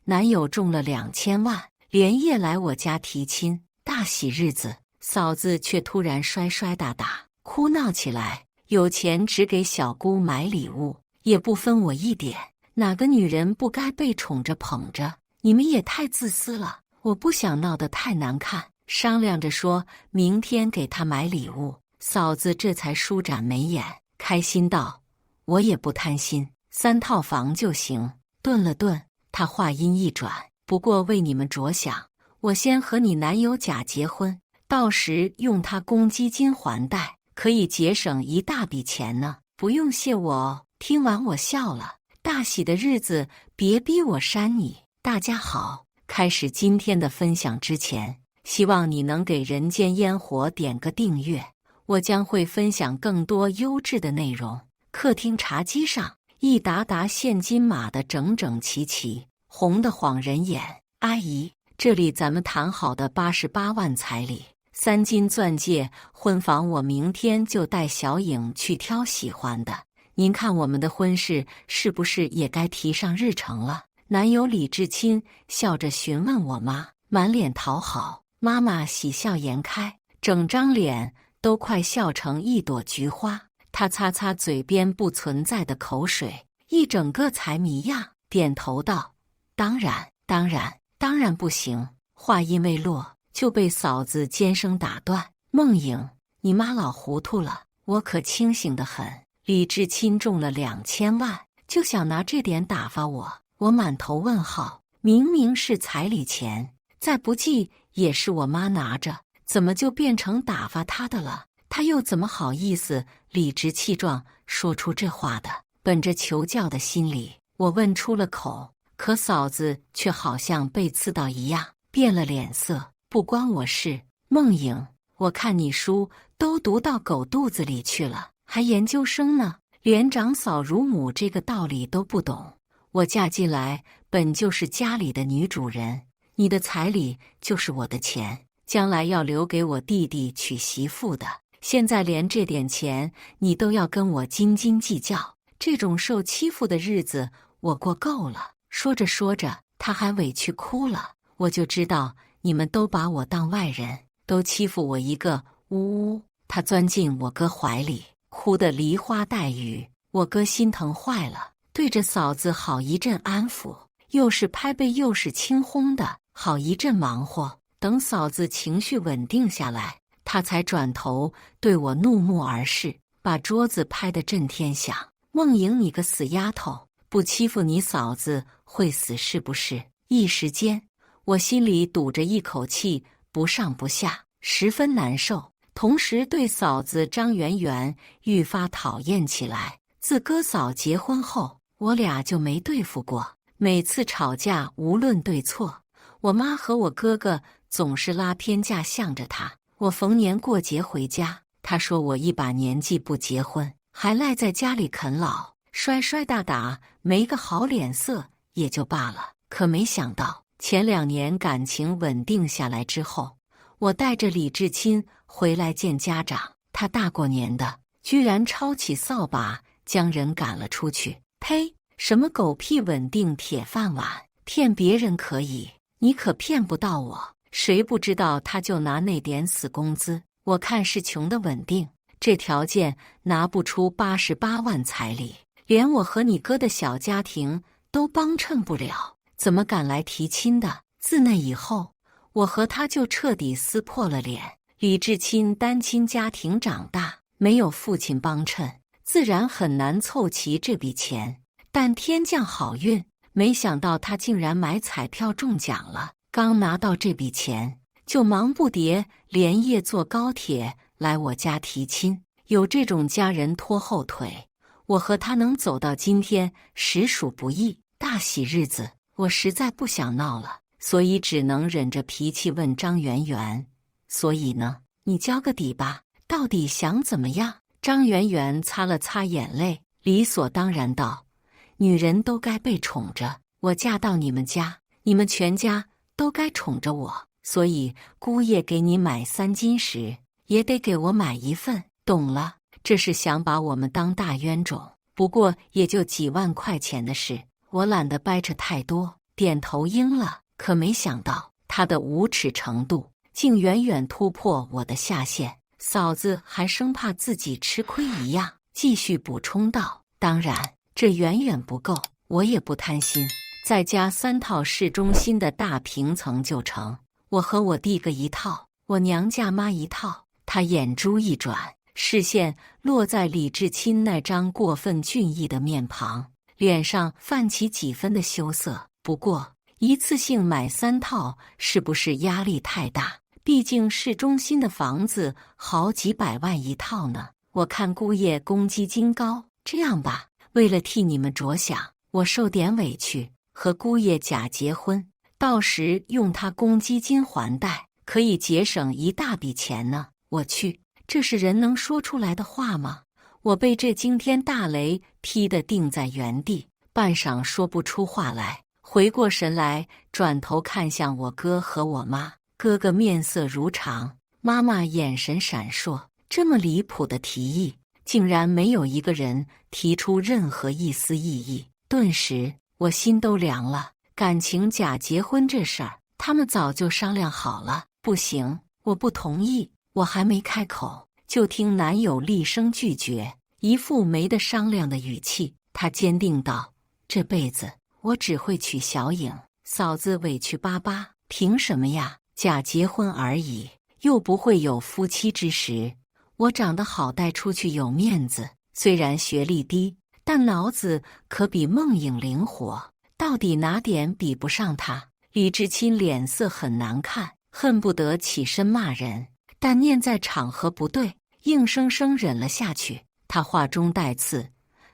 男友中了2000万，连夜来我家提亲，大喜日子。嫂子却突然摔摔打打，哭闹起来。有钱只给小姑买礼物，也不分我一点。哪个女人不该被宠着捧着？你们也太自私了！我不想闹得太难看，商量着说明天给她买礼物。嫂子这才舒展眉眼，开心道：“我也不贪心，3套房就行。”顿了顿，她话音一转：“不过为你们着想，我先和你男友甲结婚，到时用他公积金还贷，可以节省一大笔钱呢。不用谢我哦。”听完我笑了，大喜的日子别逼我删你。大家好，开始今天的分享之前，希望你能给人间烟火点个订阅，我将会分享更多优质的内容。客厅茶几上一沓沓现金码的整整齐齐，红的晃人眼。阿姨，这里咱们谈好的88万彩礼，3金钻戒，婚房我明天就带小颖去挑喜欢的。您看我们的婚事是不是也该提上日程了？男友李志清笑着询问我妈，满脸讨好。妈妈喜笑颜开，整张脸都快笑成一朵菊花。她擦擦嘴边不存在的口水，一整个财迷样，点头道：“当然不行。”话音未落，就被嫂子尖声打断：“梦颖，你妈老糊涂了，我可清醒得很。李志清中了2000万，就想拿这点打发我。”我满头问号，明明是彩礼钱，再不济也是我妈拿着，怎么就变成打发她的了？她又怎么好意思理直气壮说出这话的？本着求教的心理，我问出了口，可嫂子却好像被刺到一样，变了脸色。不关我事。梦颖，我看你书都读到狗肚子里去了，还研究生呢，连长嫂如母这个道理都不懂。我嫁进来本就是家里的女主人，你的彩礼就是我的钱，将来要留给我弟弟娶媳妇的。现在连这点钱你都要跟我斤斤计较，这种受欺负的日子我过够了。说着说着，他还委屈哭了。我就知道你们都把我当外人，都欺负我一个。呜呜，他钻进我哥怀里，哭得梨花带雨。我哥心疼坏了，对着嫂子好一阵安抚，又是拍背又是轻轰的，好一阵忙活。等嫂子情绪稳定下来，他才转头对我怒目而视，把桌子拍得震天响。梦莹，你个死丫头，不欺负你嫂子会死是不是？一时间，我心里堵着一口气，不上不下，十分难受，同时对嫂子张圆圆愈发讨厌起来。自哥嫂结婚后，我俩就没对付过，每次吵架无论对错，我妈和我哥哥总是拉偏架向着他。我逢年过节回家，他说我一把年纪不结婚，还赖在家里啃老，摔摔打打，没个好脸色也就罢了。可没想到前2年感情稳定下来之后，我带着李志清回来见家长，他大过年的居然抄起扫把将人赶了出去。呸！什么狗屁稳定铁饭碗，骗别人可以，你可骗不到我。谁不知道他就拿那点死工资，我看是穷的稳定，这条件拿不出88万彩礼，连我和你哥的小家庭都帮衬不了，怎么敢来提亲的？自那以后，我和他就彻底撕破了脸。李志清单亲家庭长大，没有父亲帮衬，自然很难凑齐这笔钱。但天降好运，没想到他竟然买彩票中奖了。刚拿到这笔钱，就忙不迭连夜坐高铁来我家提亲。有这种家人拖后腿，我和他能走到今天实属不易。大喜日子，我实在不想闹了，所以只能忍着脾气问张圆圆：“所以呢，你交个底吧，到底想怎么样？”张圆圆擦了擦眼泪，理所当然道：“女人都该被宠着，我嫁到你们家，你们全家都该宠着我，所以姑爷给你买3金时，也得给我买一份，懂了？这是想把我们当大冤种，不过也就几万块钱的事，我懒得掰扯太多。点头应了。可没想到他的无耻程度竟远远突破我的下限。嫂子还生怕自己吃亏一样，继续补充道：“当然，这远远不够，我也不贪心，再加3套市中心的大平层就成。我和我弟个一套，我娘家妈一套。”他眼珠一转，视线落在李志清那张过分俊逸的面庞，脸上泛起几分的羞涩。不过，一次性买3套是不是压力太大？毕竟市中心的房子好几百万一套呢。我看姑爷公积金高，这样吧，为了替你们着想，我受点委屈，和姑爷假结婚，到时用他公积金还贷，可以节省一大笔钱呢。我去，这是人能说出来的话吗？我被这惊天大雷劈得定在原地，半晌说不出话来。回过神来，转头看向我哥和我妈，哥哥面色如常，妈妈眼神闪烁。这么离谱的提议，竟然没有一个人提出任何一丝异议。顿时，我心都凉了。感情假结婚这事儿，他们早就商量好了。不行，我不同意。我还没开口，就听男友厉声拒绝，一副没得商量的语气。他坚定道：“这辈子我只会娶小颖。”嫂子委屈巴巴：“凭什么呀？假结婚而已，又不会有夫妻之实。我长得好，带出去有面子，虽然学历低，但脑子可比梦颖灵活。到底哪点比不上她？”李志清脸色很难看，恨不得起身骂人，但念在场合不对，硬生生忍了下去。他话中带刺：“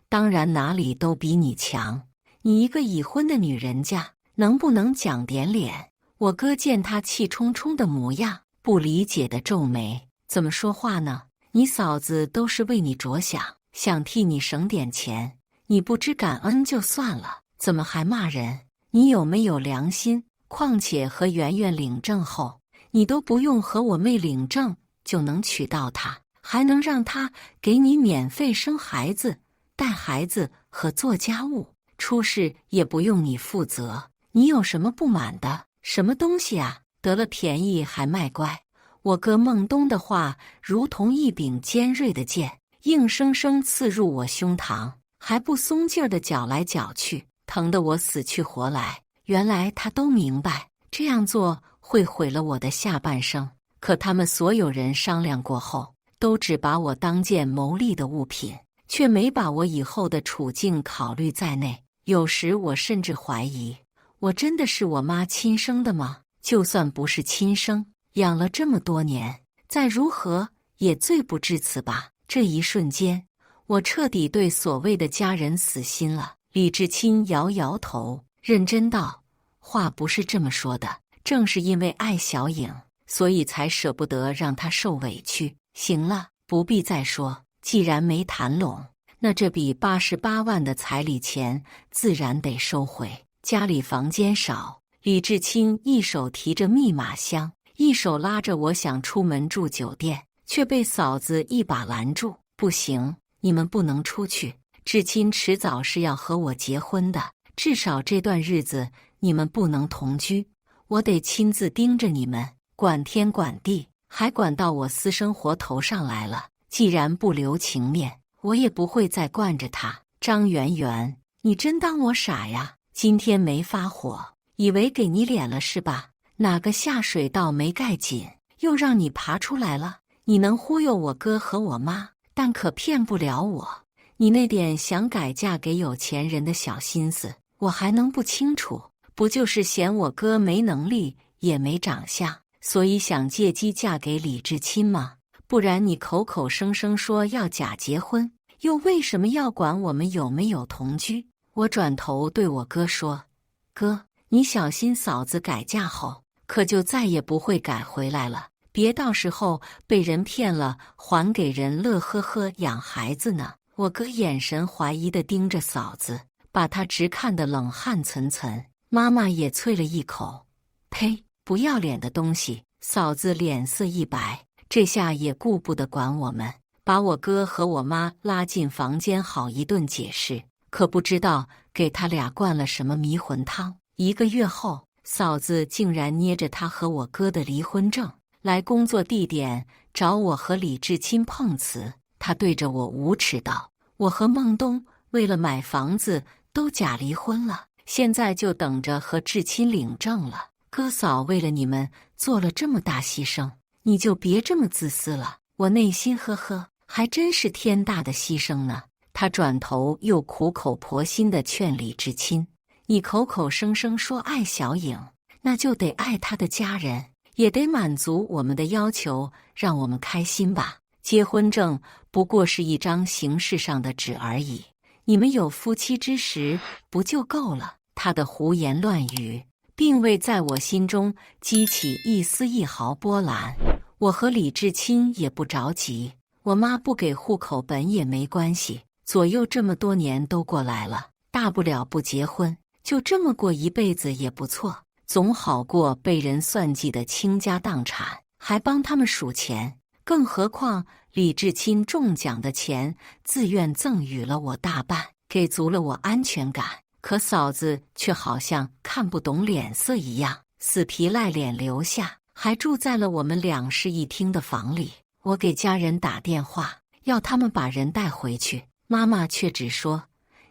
当然哪里都比你强，你一个已婚的女人家，能不能讲点脸？”我哥见他气冲冲的模样，不理解的皱眉：“怎么说话呢？你嫂子都是为你着想，想替你省点钱，你不知感恩就算了，怎么还骂人？你有没有良心？况且和圆圆领证后，你都不用和我妹领证就能娶到她，还能让她给你免费生孩子、带孩子和做家务，出事也不用你负责。你有什么不满的？什么东西啊？得了便宜还卖乖！”我哥孟东的话如同一柄尖锐的剑，硬生生刺入我胸膛，还不松劲儿的搅来搅去，疼得我死去活来。原来他都明白这样做会毁了我的下半生，可他们所有人商量过后，都只把我当件牟利的物品，却没把我以后的处境考虑在内。有时我甚至怀疑，我真的是我妈亲生的吗？就算不是亲生，养了这么多年，再如何也罪不至此吧。这一瞬间，我彻底对所谓的家人死心了。李志清摇摇头，认真道：“话不是这么说的，正是因为爱小颖，所以才舍不得让她受委屈。行了，不必再说，既然没谈拢，那这笔88万的彩礼钱自然得收回。家里房间少。”李志清一手提着密码箱，一手拉着我想出门住酒店，却被嫂子一把拦住：“不行，你们不能出去。志清迟早是要和我结婚的，至少这段日子你们不能同居。我得亲自盯着你们，管天管地，还管到我私生活头上来了。既然不留情面，我也不会再惯着他。张圆圆，你真当我傻呀？今天没发火，以为给你脸了是吧？哪个下水道没盖紧，又让你爬出来了？你能忽悠我哥和我妈，但可骗不了我。你那点想改嫁给有钱人的小心思，我还能不清楚？不就是嫌我哥没能力也没长相，所以想借机嫁给李志清吗？不然你口口声声说要假结婚，又为什么要管我们有没有同居？”我转头对我哥说：“哥，你小心嫂子改嫁后，可就再也不会改回来了，别到时候被人骗了，还给人乐呵呵养孩子呢。”我哥眼神怀疑地盯着嫂子，把她直看得冷汗涔涔。妈妈也啐了一口：“呸，不要脸的东西！”嫂子脸色一白，这下也顾不得管我们，把我哥和我妈拉进房间，好一顿解释。可不知道给他俩灌了什么迷魂汤。1个月后，嫂子竟然捏着他和我哥的离婚证来工作地点找我和李志清碰瓷。他对着我无耻道：“我和孟东为了买房子都假离婚了，现在就等着和志清领证了。哥嫂为了你们做了这么大牺牲，你就别这么自私了。”我内心呵呵，还真是天大的牺牲呢。他转头又苦口婆心地劝李志清：“你口口声声说爱小颖，那就得爱她的家人，也得满足我们的要求，让我们开心吧。结婚证不过是一张形式上的纸而已，你们有夫妻之实不就够了？”他的胡言乱语并未在我心中激起一丝一毫波澜。我和李志清也不着急，我妈不给户口本也没关系，左右这么多年都过来了，大不了不结婚，就这么过一辈子也不错，总好过被人算计的倾家荡产，还帮他们数钱。更何况李志清中奖的钱自愿赠予了我大半，给足了我安全感。可嫂子却好像看不懂脸色一样，死皮赖脸留下，还住在了我们2室1厅的房里。我给家人打电话，要他们把人带回去，妈妈却只说：“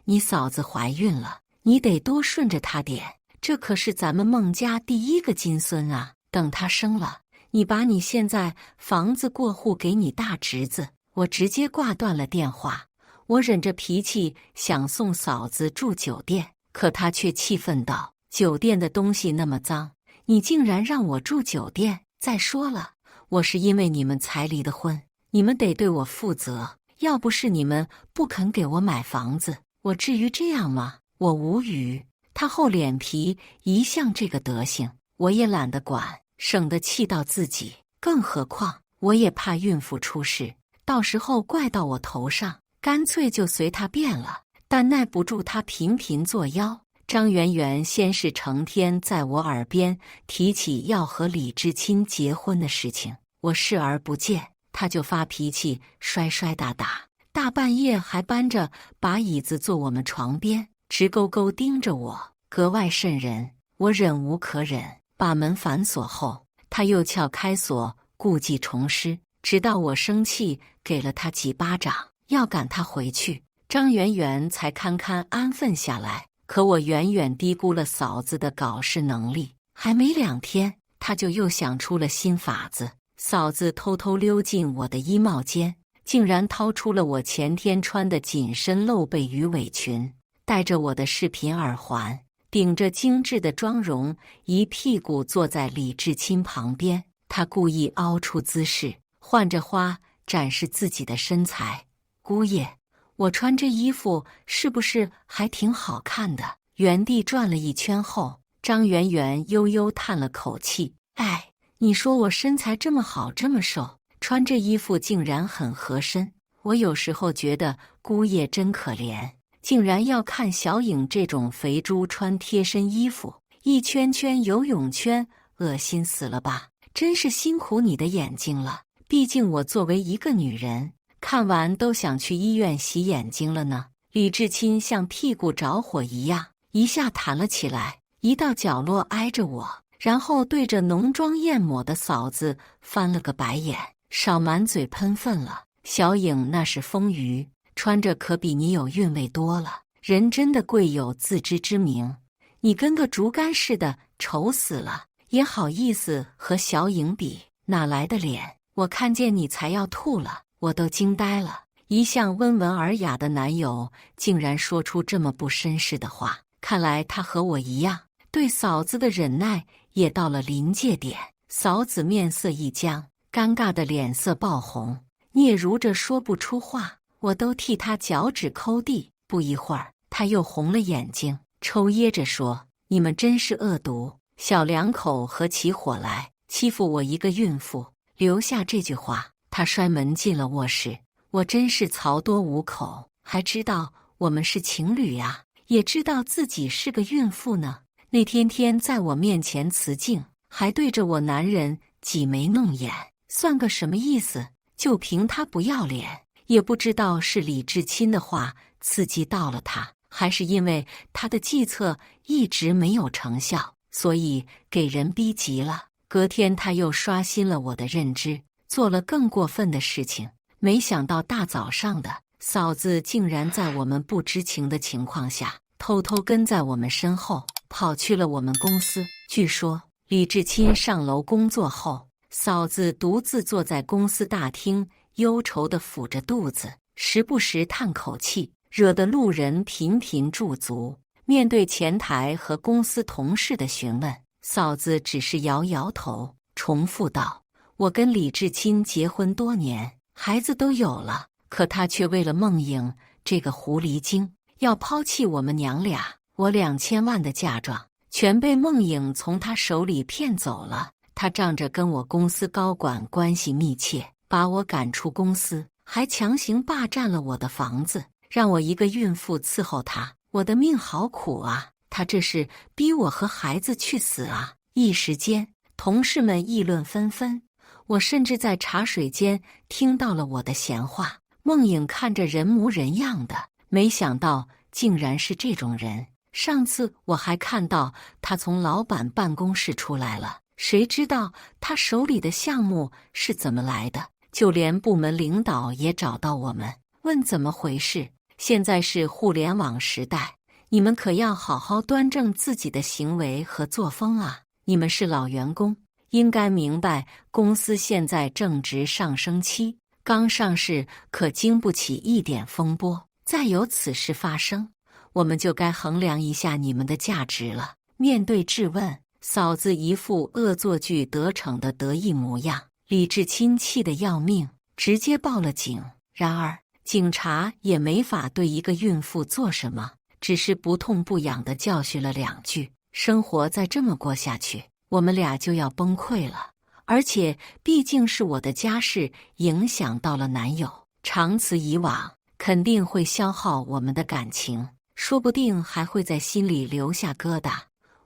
你嫂子怀孕了，你得多顺着她点，这可是咱们孟家第1个金孙啊！等她生了，你把你现在房子过户给你大侄子。”我直接挂断了电话。我忍着脾气想送嫂子住酒店，可她却气愤道：“酒店的东西那么脏，你竟然让我住酒店！再说了，我是因为你们才离的婚，你们得对我负责。要不是你们不肯给我买房子，我至于这样吗？”我无语。他厚脸皮一向这个德行，我也懒得管，省得气到自己。更何况我也怕孕妇出事，到时候怪到我头上，干脆就随他便了。但耐不住他频频作妖。张媛媛先是成天在我耳边提起要和李志清结婚的事情，我视而不见，他就发脾气，摔摔打打，大半夜还搬着把椅子坐我们床边，直勾勾盯着我，格外瘆人。我忍无可忍，把门反锁后，他又撬开锁，故技重施，直到我生气，给了他几巴掌，要赶他回去，张媛媛才堪堪安分下来。可我远远低估了嫂子的搞事能力，还没2天，她就又想出了新法子。嫂子偷偷溜进我的衣帽间，竟然掏出了我前天穿的紧身露背鱼尾裙，戴着我的饰品耳环，顶着精致的妆容，一屁股坐在李志清旁边。她故意凹出姿势，换着花展示自己的身材。姑爷，我穿这衣服是不是还挺好看的？原地转了一圈后，张媛媛悠悠叹了口气：“哎，你说我身材这么好，这么瘦，穿这衣服竟然很合身。我有时候觉得姑爷真可怜，竟然要看小颖这种肥猪穿贴身衣服，一圈圈游泳圈，恶心死了吧！真是辛苦你的眼睛了。毕竟我作为一个女人，看完都想去医院洗眼睛了呢。”李志清像屁股着火一样，一下弹了起来，移到角落挨着我，然后对着浓妆艳抹的嫂子翻了个白眼，少满嘴喷粪了。小颖那是丰腴，穿着可比你有韵味多了，人真的贵有自知之明。你跟个竹竿似的，丑死了，也好意思和小颖比？哪来的脸？我看见你才要吐了，我都惊呆了。一向温文尔雅的男友竟然说出这么不绅士的话，看来他和我一样，对嫂子的忍耐也到了临界点。嫂子面色一僵，尴尬的脸色爆红，嗫嚅着说不出话，我都替他脚趾抠地。不一会儿，他又红了眼睛，抽噎着说：“你们真是恶毒，小两口合起伙来欺负我一个孕妇。”留下这句话，他摔门进了卧室。我真是槽多无口，还知道我们是情侣呀，也知道自己是个孕妇呢。那天天在我面前雌竞，还对着我男人挤眉弄眼，算个什么意思？就凭他不要脸，也不知道是李志清的话刺激到了他，还是因为他的计策一直没有成效，所以给人逼急了？隔天他又刷新了我的认知，做了更过分的事情。没想到大早上的，嫂子竟然在我们不知情的情况下，偷偷跟在我们身后，跑去了我们公司。据说李志清上楼工作后，嫂子独自坐在公司大厅，忧愁地抚着肚子，时不时叹口气，惹得路人频频驻足。面对前台和公司同事的询问，嫂子只是摇摇头，重复道：“我跟李志清结婚多年，孩子都有了，可他却为了梦影这个狐狸精，要抛弃我们娘俩。我2000万的嫁妆全被梦影从他手里骗走了。他仗着跟我公司高管关系密切，把我赶出公司，还强行霸占了我的房子，让我一个孕妇伺候他。我的命好苦啊！他这是逼我和孩子去死啊！”一时间，同事们议论纷纷。我甚至在茶水间听到了我的闲话。梦影看着人模人样的，没想到竟然是这种人。上次我还看到他从老板办公室出来了，谁知道他手里的项目是怎么来的？就连部门领导也找到我们，问怎么回事。现在是互联网时代，你们可要好好端正自己的行为和作风啊！你们是老员工，应该明白公司现在正值上升期，刚上市可经不起一点风波，再有此事发生，我们就该衡量一下你们的价值了。面对质问，嫂子一副恶作剧得逞的得意模样。李志清气得要命，直接报了警。然而警察也没法对一个孕妇做什么，只是不痛不痒地教训了2句。生活再这么过下去，我们俩就要崩溃了。而且毕竟是我的家事影响到了男友，长此以往肯定会消耗我们的感情，说不定还会在心里留下疙瘩。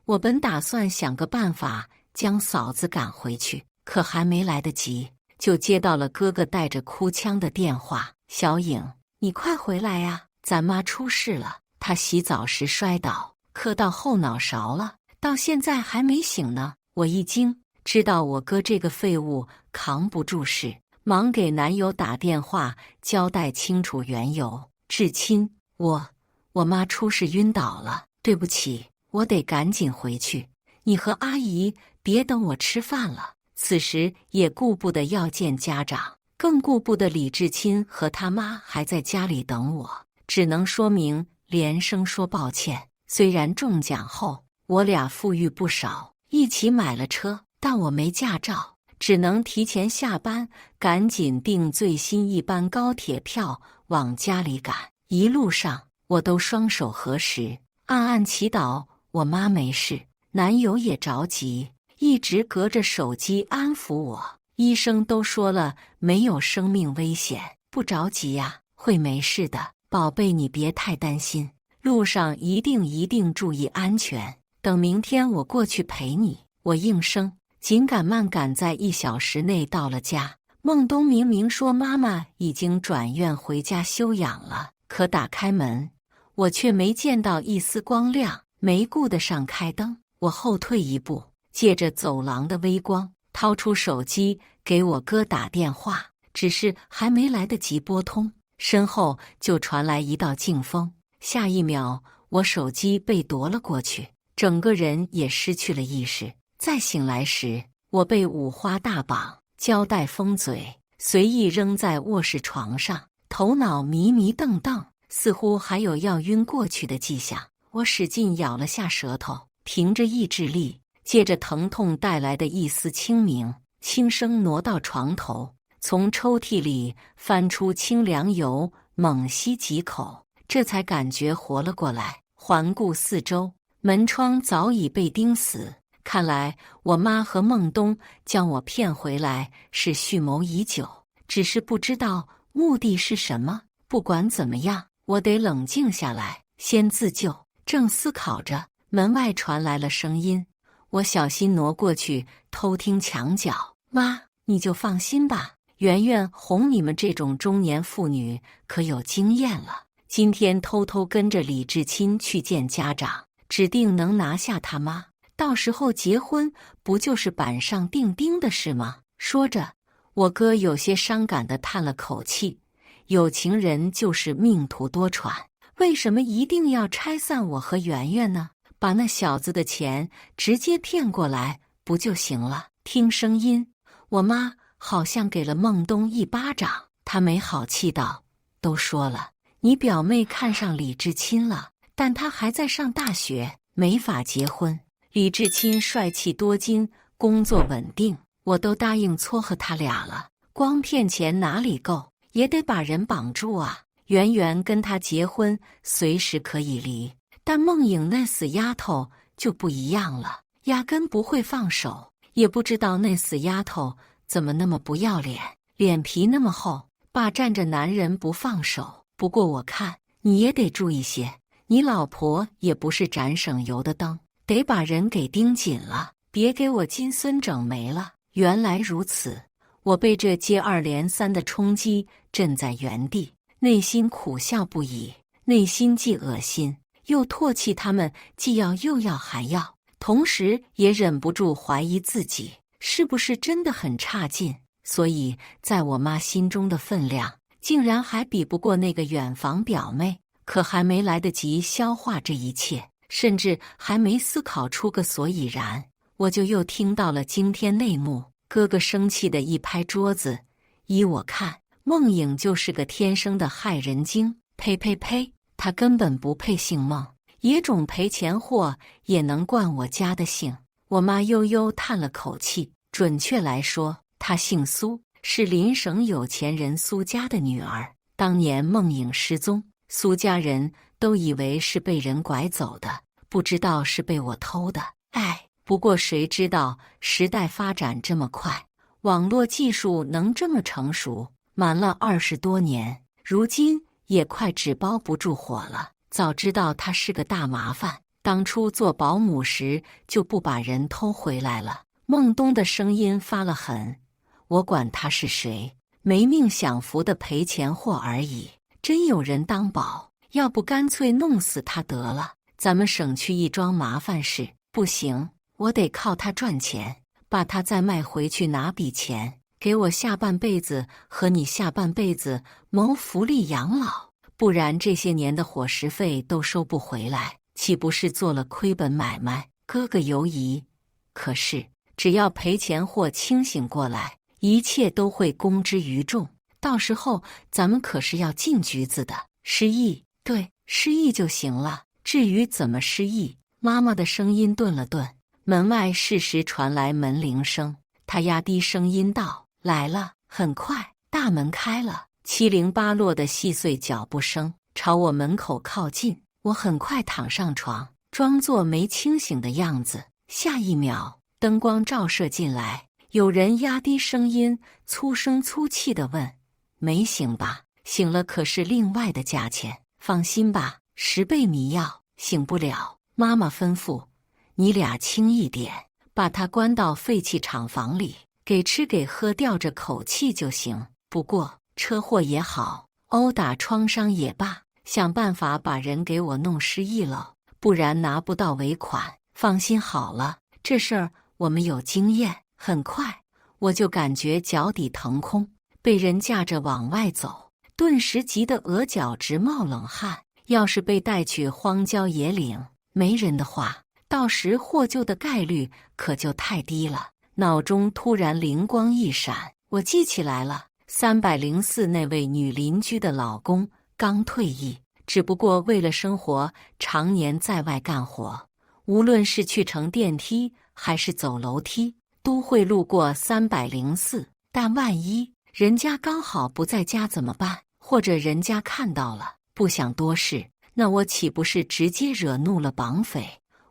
我本打算想个办法将嫂子赶回去，可还没来得及，就接到了哥哥带着哭腔的电话：“小影，你快回来呀，咱妈出事了，她洗澡时摔倒，磕到后脑勺了，到现在还没醒呢。”我一惊，知道我哥这个废物扛不住事，忙给男友打电话交代清楚缘由。至亲，我妈出事晕倒了，对不起，我得赶紧回去，你和阿姨别等我吃饭了。此时也顾不得要见家长，更顾不得李志清和他妈还在家里等我，只能说明连声说抱歉。虽然中奖后我俩富裕不少，一起买了车，但我没驾照，只能提前下班，赶紧订最新一班高铁票往家里赶。一路上我都双手合十，暗暗祈祷我妈没事。男友也着急，一直隔着手机安抚我。医生都说了没有生命危险，不着急呀，会没事的，宝贝，你别太担心，路上一定注意安全。等明天我过去陪你。我应声，紧赶慢赶在1小时内到了家。孟东明明说妈妈已经转院回家休养了，可打开门，我却没见到一丝光亮，没顾得上开灯。我后退一步，借着走廊的微光，掏出手机给我哥打电话，只是还没来得及拨通，身后就传来一道劲风。下一秒，我手机被夺了过去，整个人也失去了意识。再醒来时，我被五花大绑，胶带封嘴，随意扔在卧室床上，头脑迷迷瞪瞪，似乎还有要晕过去的迹象。我使劲咬了下舌头，凭着意志力，借着疼痛带来的一丝清明，轻声挪到床头，从抽屉里翻出清凉油，猛吸几口，这才感觉活了过来。环顾四周，门窗早已被钉死。看来我妈和孟东将我骗回来是蓄谋已久，只是不知道目的是什么。不管怎么样，我得冷静下来，先自救。正思考着，门外传来了声音，我小心挪过去偷听墙角。妈，你就放心吧，圆圆哄你们这种中年妇女可有经验了，今天偷偷跟着李志清去见家长，指定能拿下他妈。到时候结婚不就是板上钉钉的事吗？说着，我哥有些伤感地叹了口气。有情人就是命途多舛，为什么一定要拆散我和圆圆呢？把那小子的钱直接骗过来不就行了？听声音，我妈好像给了孟东一巴掌。她没好气道：“都说了，你表妹看上李志清了，但她还在上大学，没法结婚。李志清帅气多金，工作稳定，我都答应撮合他俩了。光骗钱哪里够，也得把人绑住啊。圆圆跟他结婚，随时可以离，但孟颖那死丫头就不一样了，压根不会放手。也不知道那死丫头怎么那么不要脸，脸皮那么厚，霸占着男人不放手。不过我看你也得注意些，你老婆也不是展省油的灯，得把人给盯紧了，别给我金孙整没了。”原来如此，我被这接二连三的冲击震在原地，内心苦笑不已，内心既恶心又唾弃他们既要又要还要，同时也忍不住怀疑自己是不是真的很差劲。所以在我妈心中的分量竟然还比不过那个远房表妹。可还没来得及消化这一切，甚至还没思考出个所以然，我就又听到了惊天内幕。哥哥生气的一拍桌子：“依我看，孟颖就是个天生的害人精！呸呸呸，她根本不配姓孟，野种赔钱货也能冠我家的姓。”我妈悠悠叹了口气，准确来说，她姓苏，是邻省有钱人苏家的女儿。当年孟颖失踪，苏家人都以为是被人拐走的，不知道是被我偷的。不过谁知道时代发展这么快，网络技术能这么成熟，瞒了20多年，如今也快纸包不住火了。早知道他是个大麻烦，当初做保姆时就不把人偷回来了。孟东的声音发了狠：“我管他是谁，没命享福的赔钱货而已。真有人当宝，要不干脆弄死他得了，咱们省去一桩麻烦事。不行，我得靠他赚钱，把他再卖回去拿笔钱，给我下半辈子和你下半辈子谋福利养老，不然这些年的伙食费都收不回来，岂不是做了亏本买卖？”哥哥犹疑，可是只要赔钱货清醒过来，一切都会公之于众，到时候咱们可是要进局子的。失忆，对，失忆就行了，至于怎么失忆……妈妈的声音顿了顿。门外适时传来门铃声，她压低声音道：“来了。”很快，大门开了，7零8落的细碎脚步声朝我门口靠近。我很快躺上床，装作没清醒的样子。下一秒，灯光照射进来，有人压低声音，粗声粗气地问：“没醒吧？醒了可是另外的价钱。放心吧，10倍迷药，醒不了。”妈妈吩咐：“你俩轻一点，把他关到废弃厂房里，给吃给喝，吊着口气就行。不过车祸也好，殴打创伤也罢，想办法把人给我弄失忆了，不然拿不到尾款。放心好了，这事儿我们有经验。”很快，我就感觉脚底腾空，被人架着往外走，顿时急得额角直冒冷汗。要是被带去荒郊野岭，没人的话，到时获救的概率可就太低了。脑中突然灵光一闪，我记起来了，304那位女邻居的老公刚退役，只不过为了生活常年在外干活，无论是去乘电梯还是走楼梯，都会路过304。但万一人家刚好不在家怎么办？或者人家看到了，不想多事，那我岂不是直接惹怒了绑匪？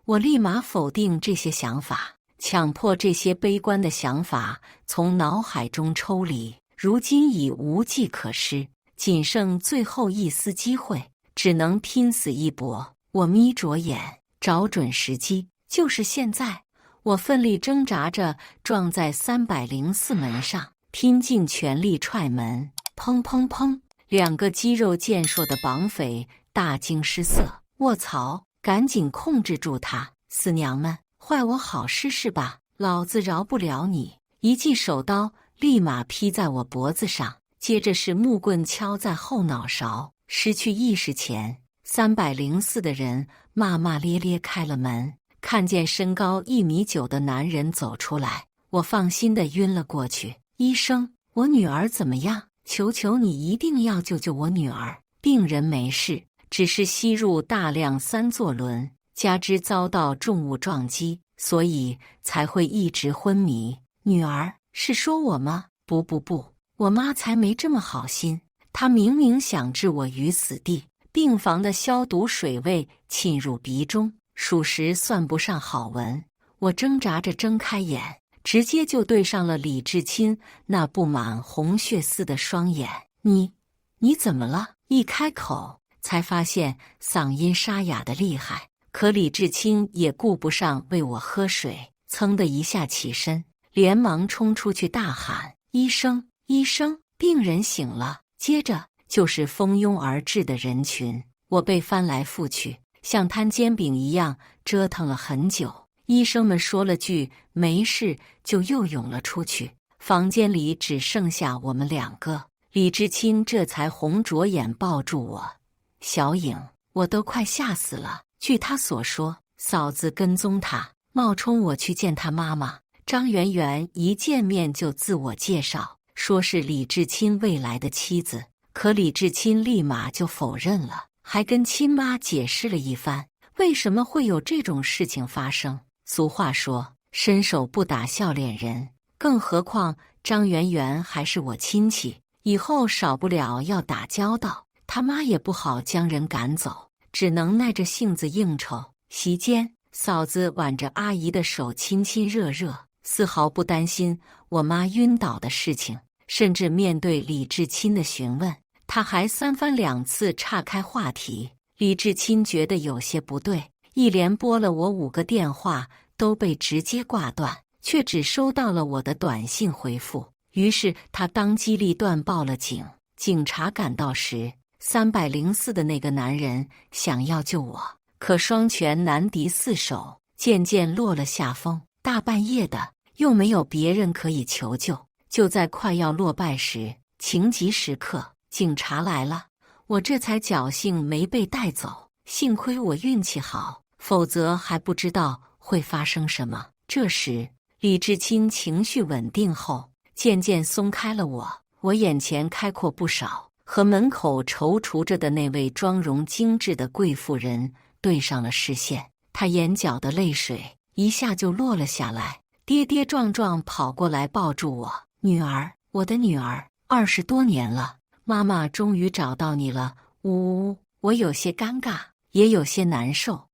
我立马否定这些想法，强迫这些悲观的想法从脑海中抽离。如今已无计可施，仅剩最后一丝机会，只能拼死一搏。我眯着眼，找准时机，就是现在。我奋力挣扎着撞在304门上，拼尽全力踹门。砰砰砰，两个肌肉健硕的绑匪大惊失色。卧槽！赶紧控制住他！死娘们，坏我好事是吧？老子饶不了你！一记手刀立马劈在我脖子上，接着是木棍敲在后脑勺。失去意识前，304的人骂骂咧咧开了门，看见身高1.9米的男人走出来，我放心地晕了过去。医生，我女儿怎么样？求求你一定要救救我女儿！病人没事，只是吸入大量3唑仑，加之遭到重物撞击，所以才会一直昏迷。女儿，是说我吗？不，我妈才没这么好心。她明明想置我于死地，病房的消毒水味沁入鼻中，属实算不上好闻。我挣扎着睁开眼，直接就对上了李志清那布满红血丝的双眼。你怎么了？一开口才发现嗓音沙哑的厉害，可李志清也顾不上为我喝水，噌的一下起身，连忙冲出去大喊：医生，医生，病人醒了！接着就是蜂拥而至的人群，我被翻来覆去，像摊煎饼一样折腾了很久。医生们说了句没事，就又涌了出去。房间里只剩下我们2个，李志清这才红着眼抱住我。小颖，我都快吓死了。据他所说，嫂子跟踪他，冒充我去见他妈妈。张媛媛一见面就自我介绍，说是李志清未来的妻子，可李志清立马就否认了，还跟亲妈解释了一番，为什么会有这种事情发生。俗话说，伸手不打笑脸人，更何况张媛媛还是我亲戚，以后少不了要打交道，他妈也不好将人赶走，只能耐着性子应酬。席间，嫂子挽着阿姨的手亲亲热热，丝毫不担心我妈晕倒的事情，甚至面对李志清的询问，他还3番2次岔开话题。李志清觉得有些不对，一连拨了我5个电话，都被直接挂断，却只收到了我的短信回复。于是他当机立断报了警。警察赶到时，304的那个男人想要救我，可双拳难敌4手，渐渐落了下风。大半夜的，又没有别人可以求救，就在快要落败时，情急时刻，警察来了，我这才侥幸没被带走。幸亏我运气好，否则还不知道会发生什么。这时，李志清情绪稳定后，渐渐松开了我眼前开阔不少，和门口踌躇着的那位妆容精致的贵妇人对上了视线。她眼角的泪水一下就落了下来，跌跌撞撞跑过来抱住我。女儿，我的女儿，20多年了，妈妈终于找到你了。呜呜，我有些尴尬，也有些难受。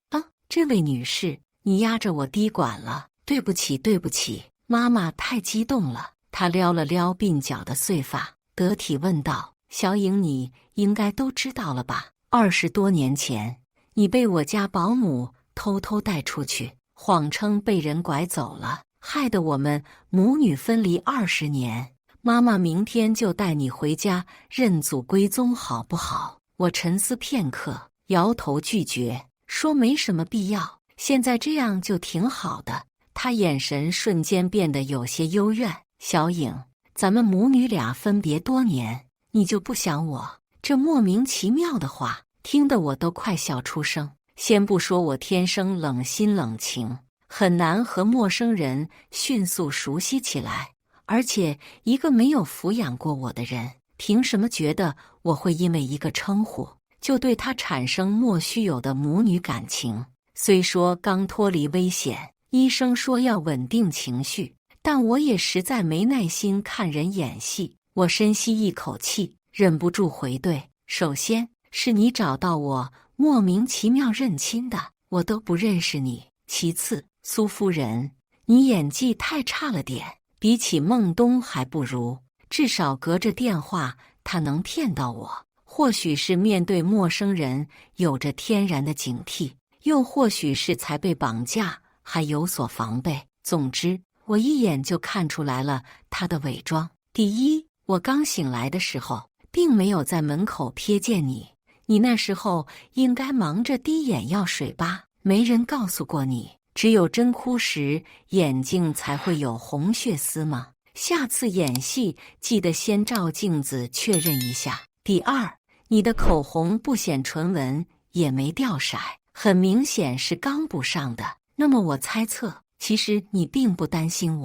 这位女士，你压着我滴管了，对不起，妈妈太激动了。她撩了撩鬓角的碎发，得体问道：小颖，你应该都知道了吧？20多年前，你被我家保姆偷偷带出去，谎称被人拐走了，害得我们母女分离20年。妈妈明天就带你回家认祖归宗，好不好？我沉思片刻，摇头拒绝，说没什么必要，现在这样就挺好的。他眼神瞬间变得有些幽怨。小颖，咱们母女俩分别多年，你就不想我？这莫名其妙的话，听得我都快笑出声。先不说我天生冷心冷情，很难和陌生人迅速熟悉起来，而且一个没有抚养过我的人，凭什么觉得我会因为一个称呼就对他产生莫须有的母女感情？虽说刚脱离危险，医生说要稳定情绪，但我也实在没耐心看人演戏。我深吸一口气，忍不住回怼：首先是你找到我，莫名其妙认亲的，我都不认识你。其次，苏夫人，你演技太差了点，比起孟东还不如。至少隔着电话，他能骗到我。或许是面对陌生人有着天然的警惕，又或许是才被绑架，还有所防备。总之，我一眼就看出来了他的伪装。第一，我刚醒来的时候，并没有在门口瞥见你。你那时候应该忙着滴眼药水吧？没人告诉过你，只有真哭时眼睛才会有红血丝吗？下次演戏记得先照镜子确认一下。第二，你的口红不显唇纹，也没掉色，很明显是刚补上的。那么我猜测，其实你并不担心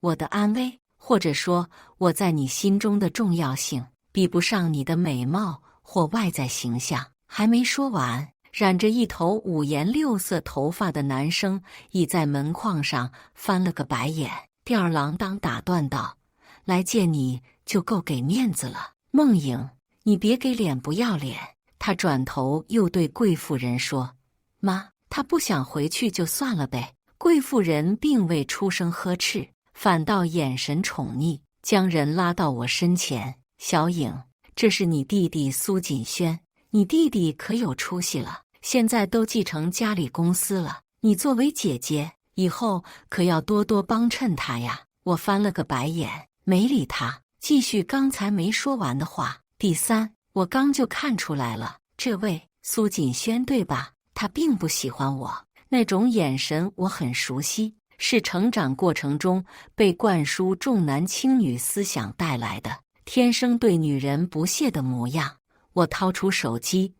我的安危，或者说我在你心中的重要性，比不上你的美貌或外在形象。还没说完，染着一头五颜六色头发的男生已在门框上翻了个白眼。吊儿郎当打断道：“来见你就够给面子了，梦影，你别给脸不要脸。”他转头又对贵妇人说：“妈，他不想回去就算了呗。”贵妇人并未出声呵斥，反倒眼神宠溺，将人拉到我身前：“小影，这是你弟弟苏锦轩，你弟弟可有出息了，现在都继承家里公司了，你作为姐姐，以后可要多多帮衬他呀。”我翻了个白眼，没理他，继续刚才没说完的话。第三，我刚就看出来了，这位苏锦轩对吧？他并不喜欢我，那种眼神我很熟悉，是成长过程中被灌输重男轻女思想带来的，天生对女人不屑的模样。我掏出手机，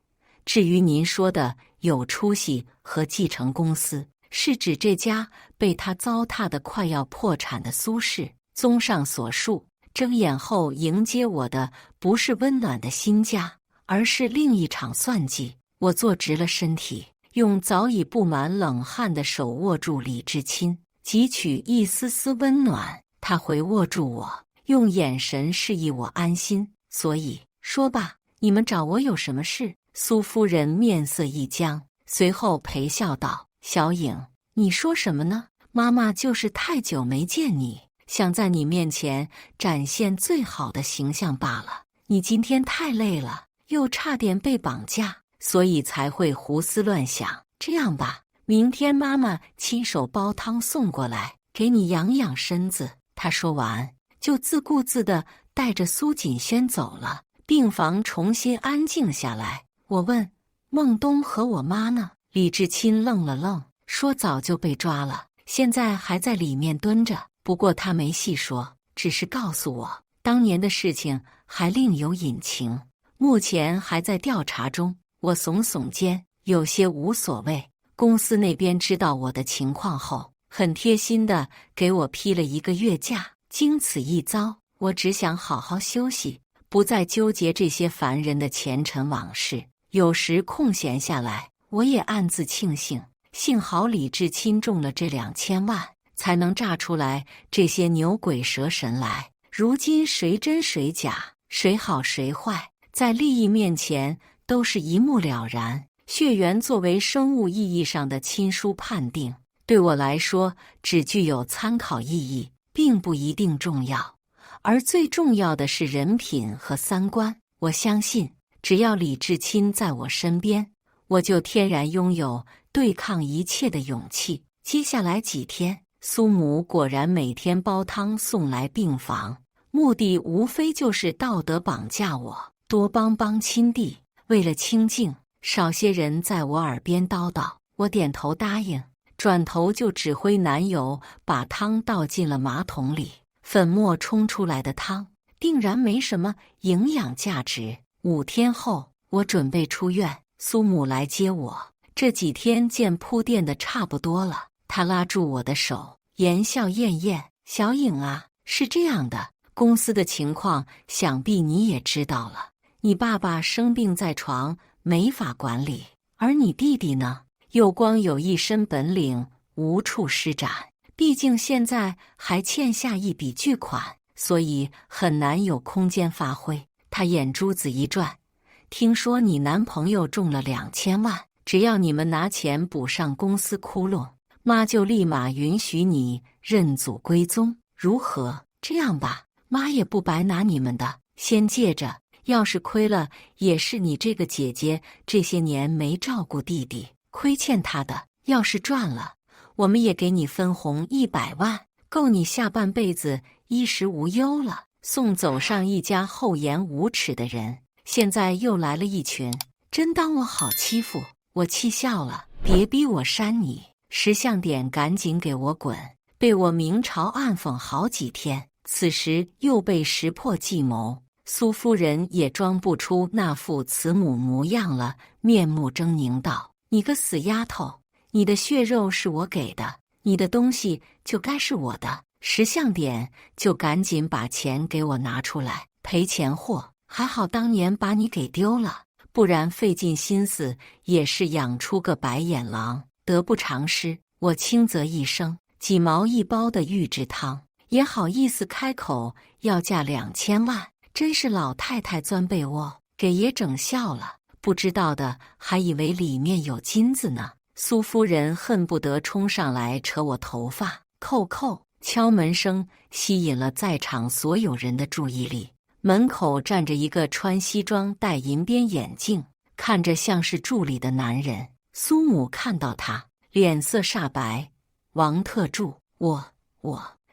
至于您说的有出息和继承公司，是指这家被他糟蹋得快要破产的苏氏。综上所述，睁眼后迎接我的不是温暖的新家，而是另一场算计。我坐直了身体，用早已布满冷汗的手握住李至清，汲取一丝丝温暖。他回握住我，用眼神示意我安心。所以说吧，你们找我有什么事？苏夫人面色一僵，随后陪笑道：“小影，你说什么呢？妈妈就是太久没见你，想在你面前展现最好的形象罢了。你今天太累了，又差点被绑架，所以才会胡思乱想。这样吧，明天妈妈亲手煲汤送过来，给你养养身子。”他说完，就自顾自地带着苏锦轩走了。病房重新安静下来。我问：“孟东和我妈呢？”李至清愣了愣，说：“早就被抓了，现在还在里面蹲着。不过他没细说，只是告诉我，当年的事情还另有隐情，目前还在调查中。”我耸耸肩，有些无所谓。公司那边知道我的情况后，很贴心的给我批了1个月假。经此一遭，我只想好好休息，不再纠结这些烦人的前尘往事。有时空闲下来，我也暗自庆幸，幸好李至清中了这2000万，才能炸出来这些牛鬼蛇神来。如今谁真谁假，谁好谁坏，在利益面前都是一目了然。血缘作为生物意义上的亲疏判定，对我来说只具有参考意义，并不一定重要。而最重要的是人品和三观。我相信，只要李至清在我身边，我就天然拥有对抗一切的勇气。接下来几天，苏母果然每天煲汤送来病房，目的无非就是道德绑架我，多帮帮亲弟。为了清静，少些人在我耳边叨叨，我点头答应，转头就指挥男友把汤倒进了马桶里。粉末冲出来的汤定然没什么营养价值。5天后，我准备出院，苏母来接我。这几天见铺垫的差不多了，她拉住我的手，言笑晏晏：“小影啊，是这样的，公司的情况想必你也知道了。你爸爸生病在床，没法管理，而你弟弟呢，又光有一身本领，无处施展。毕竟现在还欠下一笔巨款，所以很难有空间发挥。”他眼珠子一转：“听说你男朋友中了2000万，只要你们拿钱补上公司窟窿，妈就立马允许你认祖归宗，如何？这样吧，妈也不白拿你们的，先借着，要是亏了，也是你这个姐姐这些年没照顾弟弟，亏欠他的；要是赚了，我们也给你分红100万，够你下半辈子衣食无忧了。”送走上一家厚颜无耻的人，现在又来了一群，真当我好欺负？我气笑了，别逼我扇你！识相点，赶紧给我滚！被我明嘲暗讽好几天，此时又被识破计谋。苏夫人也装不出那副慈母模样了，面目狰狞道：“你个死丫头，你的血肉是我给的，你的东西就该是我的。识相点，就赶紧把钱给我拿出来赔钱货。还好当年把你给丢了，不然费尽心思也是养出个白眼狼，得不偿失。”我轻啧一声，几毛一包的玉质汤，也好意思开口要价2000万，真是老太太钻被窝，给爷整笑了。不知道的还以为里面有金子呢。苏夫人恨不得冲上来扯我头发。叩叩，敲门声吸引了在场所有人的注意力。门口站着一个穿西装、戴银边眼镜，看着像是助理的男人。苏母看到他，脸色煞白。王特助，我……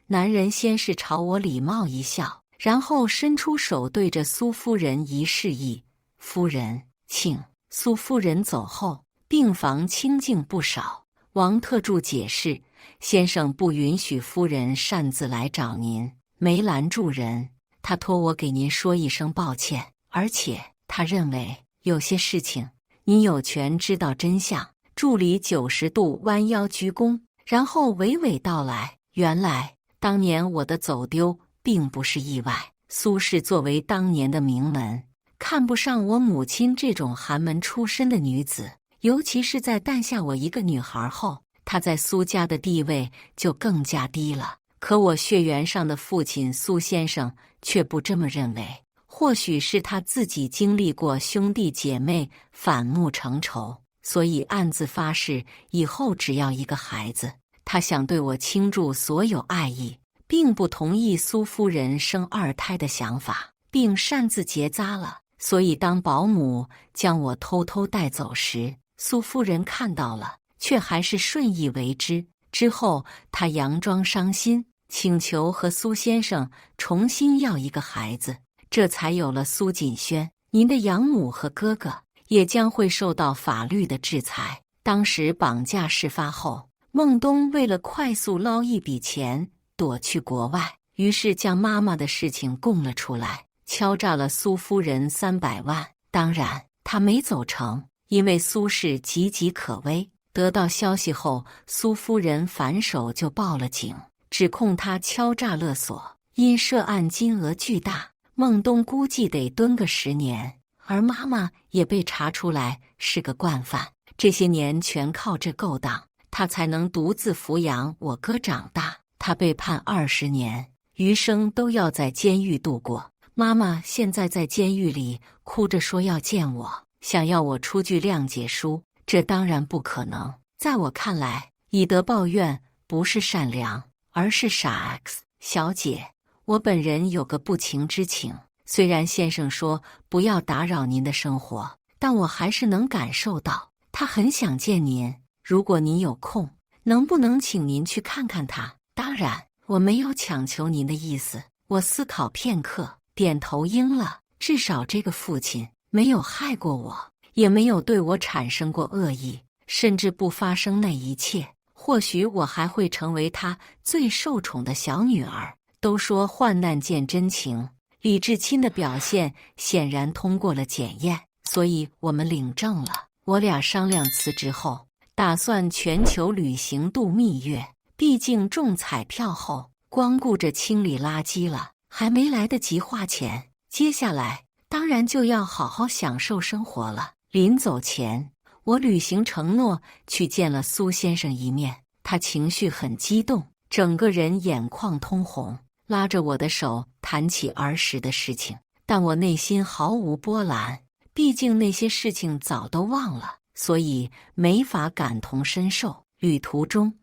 男人先是朝我礼貌一笑，然后伸出手对着苏夫人一示意：“夫人，请。”苏夫人走后，病房清静不少。王特助解释：“先生不允许夫人擅自来找您，没拦住人。他托我给您说一声抱歉，而且他认为有些事情你有权知道真相。”助理90度弯腰鞠躬，然后娓娓道来：“原来当年我的走丢并不是意外。苏氏作为当年的名门，看不上我母亲这种寒门出身的女子，尤其是在诞下我一个女孩后，她在苏家的地位就更加低了。可我血缘上的父亲苏先生却不这么认为，或许是他自己经历过兄弟姐妹反目成仇，所以暗自发誓以后只要一个孩子。他想对我倾注所有爱意，并不同意苏夫人生2胎的想法，并擅自结扎了。所以当保姆将我偷偷带走时，苏夫人看到了，却还是顺意为之。之后她佯装伤心，请求和苏先生重新要一个孩子，这才有了苏锦轩。您的养母和哥哥也将会受到法律的制裁。当时绑架事发后，孟东为了快速捞一笔钱，躲去国外，于是将妈妈的事情供了出来，敲诈了苏夫人300万。当然他没走成，因为苏氏岌岌可危。得到消息后，苏夫人反手就报了警，指控他敲诈勒索。因涉案金额巨大，孟东估计得蹲个10年，而妈妈也被查出来是个惯犯。这些年全靠这勾当，他才能独自抚养我哥长大。他被判20年，余生都要在监狱度过。妈妈现在在监狱里哭着说要见我，想要我出具谅解书，这当然不可能。在我看来，以德报怨不是善良，而是傻。X 小姐，我本人有个不情之请，虽然先生说不要打扰您的生活，但我还是能感受到他很想见您。如果您有空，能不能请您去看看他？当然，我没有强求您的意思。我思考片刻，点头应了。至少这个父亲没有害过我，也没有对我产生过恶意，甚至不发生那一切，或许我还会成为他最受宠的小女儿。都说患难见真情，李志清的表现显然通过了检验，所以我们领证了。我俩商量辞职后，打算全球旅行度蜜月。毕竟中彩票后，光顾着清理垃圾了，还没来得及花钱。接下来当然就要好好享受生活了。临走前，我履行承诺去见了苏先生一面。他情绪很激动，整个人眼眶通红，拉着我的手谈起儿时的事情。但我内心毫无波澜，毕竟那些事情早都忘了，所以没法感同身受。旅途中，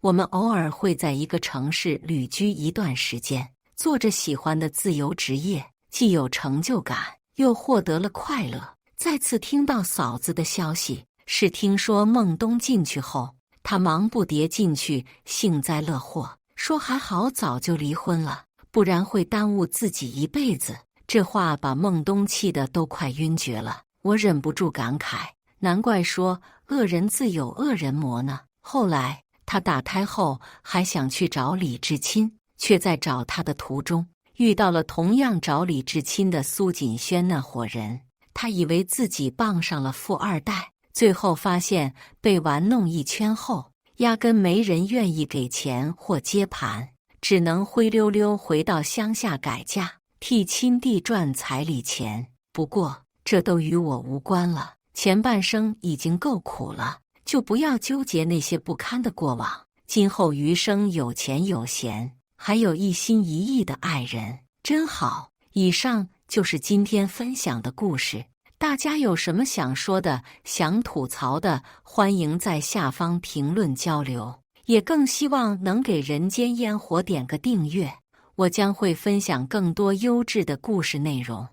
我们偶尔会在一个城市旅居一段时间，做着喜欢的自由职业，既有成就感，又获得了快乐。再次听到嫂子的消息，是听说孟东进去后，他忙不迭进去幸灾乐祸，说还好早就离婚了，不然会耽误自己一辈子。这话把孟冬气得都快晕厥了。我忍不住感慨，难怪说恶人自有恶人磨呢。后来他打胎后还想去找李至亲，却在找他的途中遇到了同样找李至亲的苏锦轩那伙人。他以为自己傍上了富二代，最后发现被玩弄一圈后，压根没人愿意给钱或接盘，只能灰溜溜回到乡下改嫁，替亲弟赚彩礼钱。不过这都与我无关了，前半生已经够苦了，就不要纠结那些不堪的过往。今后余生有钱有闲，还有一心一意的爱人，真好。以上就是今天分享的故事，大家有什么想说的、想吐槽的，欢迎在下方评论交流。也更希望能给人间烟火点个订阅，我将会分享更多优质的故事内容。